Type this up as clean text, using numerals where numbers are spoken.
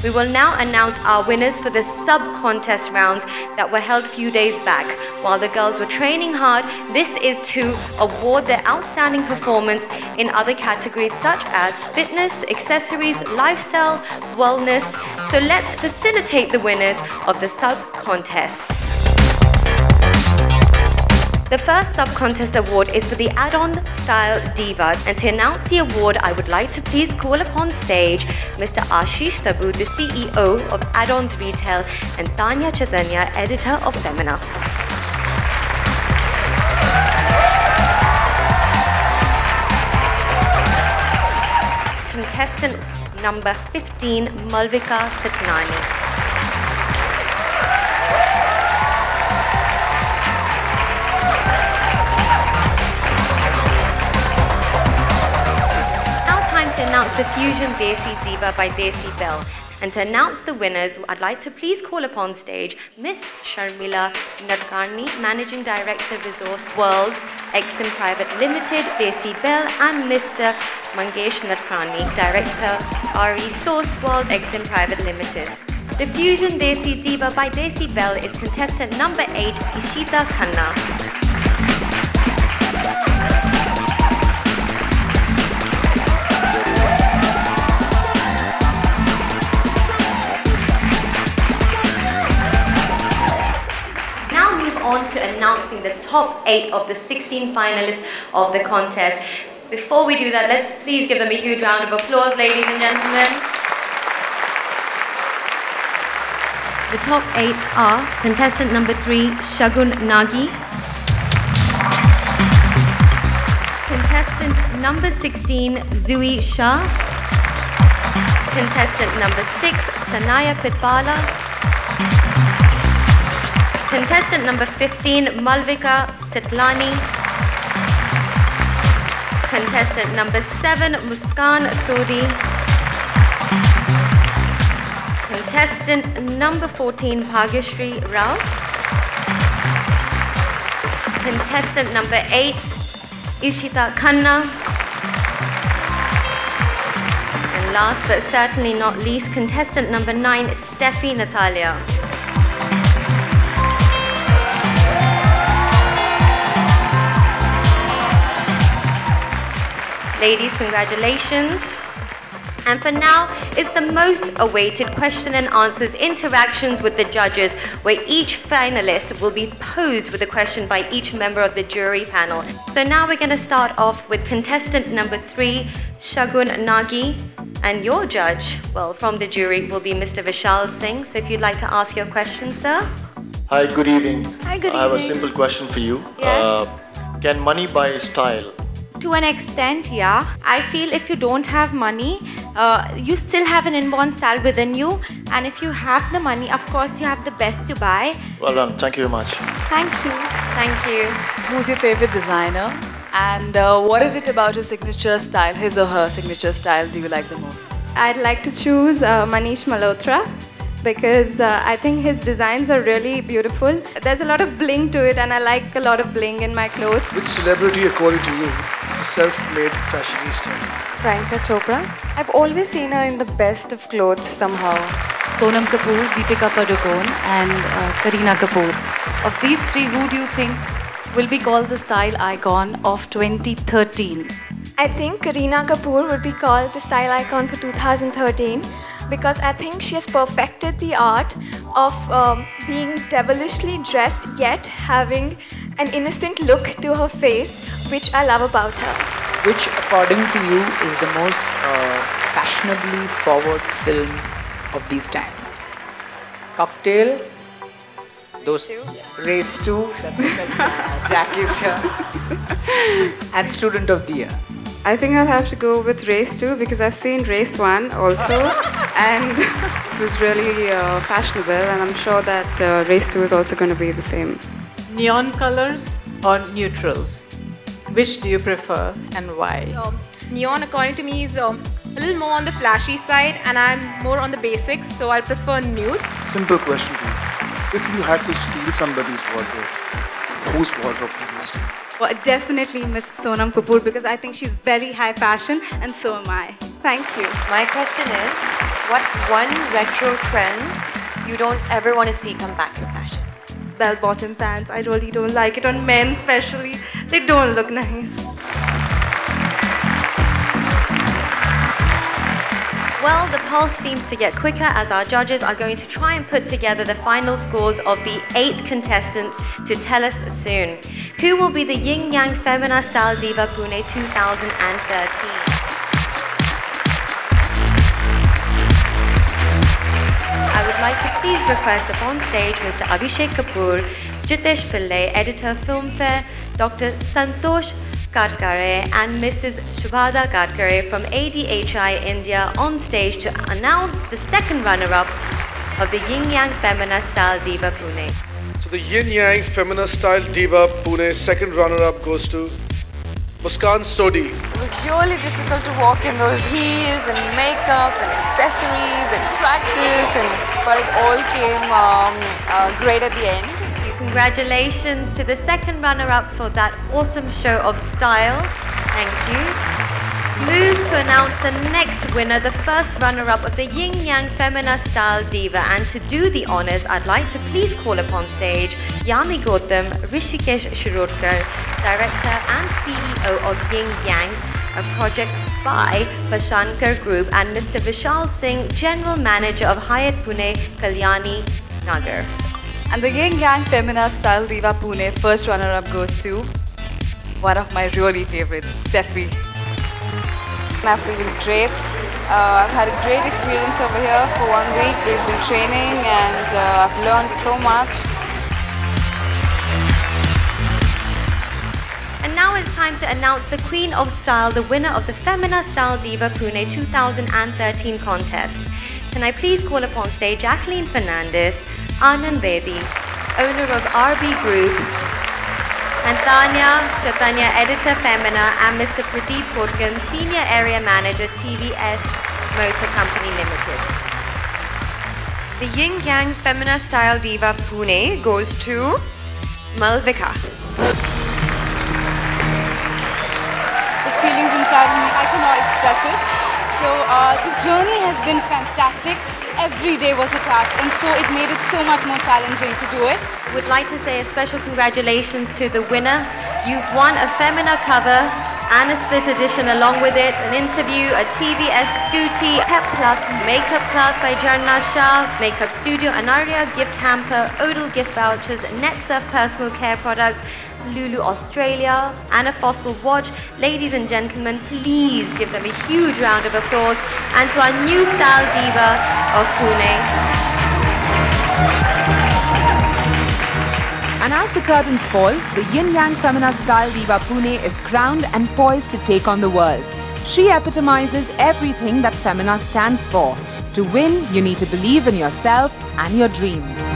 We will now announce our winners for the sub-contest rounds that were held a few days back. While the girls were training hard, this is to award their outstanding performance in other categories such as fitness, accessories, lifestyle, wellness. So let's facilitate the winners of the sub-contests. The first sub-contest award is for the Add-on Style Diva, and to announce the award, I would like to please call upon stage Mr. Ashish Sabu, the CEO of Add-ons Retail, and Tanya Chaitanya, editor of Femina. Contestant number 15, Malvika Sitnani. To announce the Fusion Desi Diva by Desi Bell. And to announce the winners, I'd like to please call upon stage Miss Sharmila Nadkarni, Managing Director Resource World, Exim Private Limited, Desi Bell, and Mr. Mangesh Nadkarni, Director RE Source World, Exim Private Limited. The Fusion Desi Diva by Desi Bell is contestant number 8, Ishita Khanna. On to announcing the top 8 of the 16 finalists of the contest. Before we do that, let's please give them a huge round of applause, ladies and gentlemen. The top 8 are contestant number 3, Shagun Nagi. Contestant number 16, Zui Shah. Contestant number 6, Sanaya Pitwala. Contestant number 15, Malvika Sitlani. Contestant number 7, Muskan Sodi. Contestant number 14, Bhagyashree Rao. Contestant number 8, Ishita Khanna. And last but certainly not least, contestant number 9, Steffi Natalia. Ladies, congratulations. And for now is the most awaited question and answers interactions with the judges, where each finalist will be posed with a question by each member of the jury panel. So now we're going to start off with contestant number 3, Shagun Nagi. And your judge, well, from the jury will be Mr. Vishal Singh. So if you'd like to ask your question, sir. Hi, good evening. Hi, good evening. I have a simple question for you. Yes. Can money buy style? To an extent, yeah. I feel if you don't have money, you still have an inborn style within you. And if you have the money, of course, you have the best to buy. Well done. Thank you very much. Thank you. Thank you. Who's your favorite designer? And what is it about his signature style, his or her signature style, do you like the most? I'd like to choose Manish Malhotra, because I think his designs are really beautiful. There's a lot of bling to it, and I like a lot of bling in my clothes. Which celebrity, according to you, is a self-made fashionista? Priyanka Chopra. I've always seen her in the best of clothes somehow. Sonam Kapoor, Deepika Padukone, and Kareena Kapoor. Of these 3, who do you think will be called the style icon of 2013? I think Kareena Kapoor would be called the style icon for 2013, because I think she has perfected the art of being devilishly dressed yet having an innocent look to her face, which I love about her. Which, according to you, is the most fashionably forward film of these times? Cocktail, those Race 2, Jackie's here, and Student of the Year. I think I'll have to go with Race 2, because I've seen Race 1 also, and it was really fashionable, and I'm sure that Race 2 is also going to be the same. Neon colors or neutrals? Which do you prefer and why? Neon, according to me, is a little more on the flashy side, and I'm more on the basics, so I prefer nude. Simple question to you. If you had to steal somebody's wardrobe, whose wardrobe would you steal? Well, definitely Miss Sonam Kapoor, because I think she's very high fashion, and so am I. Thank you. My question is, What one retro trend you don't ever want to see come back in fashion? Bell-bottom pants. I really don't like it on men especially. They don't look nice. Well, the pulse seems to get quicker as our judges are going to try and put together the final scores of the 8 contestants to tell us soon. Who will be the Yin Yang Femina Style Diva Pune 2013? I would like to please request upon stage Mr. Abhishek Kapoor, Jitesh Pillai, Editor Filmfare, Dr. Santosh Gadkare and Mrs. Shubhada Gadkare from ADHI India on stage to announce the second runner-up of the Yin Yang Femina Style Diva Pune. So the Yin Yang Femina Style Diva Pune second runner-up goes to Muskan Sodhi. It was really difficult to walk in those heels and makeup and accessories and practice, but it all came great at the end. Congratulations to the second runner-up for that awesome show of style. Thank you. Move to announce the next winner, the first runner-up of the Yin Yang Femina Style Diva. And to do the honors, I'd like to please call upon stage Yami Gautam, Rishikesh Shirodkar, Director and CEO of Yin Yang, a project by Pashankar Group, and Mr. Vishal Singh, General Manager of Hyatt Pune, Kalyani Nagar. And the Yin Yang Femina Style Diva Pune first runner-up goes to one of my really favorites, Steffi. I'm feeling great. I've had a great experience over here for 1 week. We've been training and I've learned so much. And now it's time to announce the Queen of Style, the winner of the Femina Style Diva Pune 2013 contest. Can I please call upon stage Jacqueline Fernandez, Anand Bedi, owner of RB Group, and Tanya Chaitanya, Editor Femina, and Mr. Pradeep Kotkan, Senior Area Manager, TVS Motor Company Limited. The Yin Yang Femina Style Diva Pune goes to Malvika. The feelings inside of me, I cannot express it. So the journey has been fantastic. Every day was a task, and so it made it so much more challenging to do it. Would like to say a special congratulations to the winner. You've won a Femina cover and a split edition along with it, an interview, a TVS Scooty, Pep Plus, Makeup Class by Jarna Shah, Makeup Studio, Anaria gift hamper, Odal gift vouchers, Netsurf personal care products, Lulu Australia, and a Fossil watch. Ladies and gentlemen, please give them a huge round of applause, and to our new style diva of Pune. And as the curtains fall, the Yin Yang Femina Style Diva Pune is crowned and poised to take on the world. She epitomizes everything that Femina stands for. To win, you need to believe in yourself and your dreams.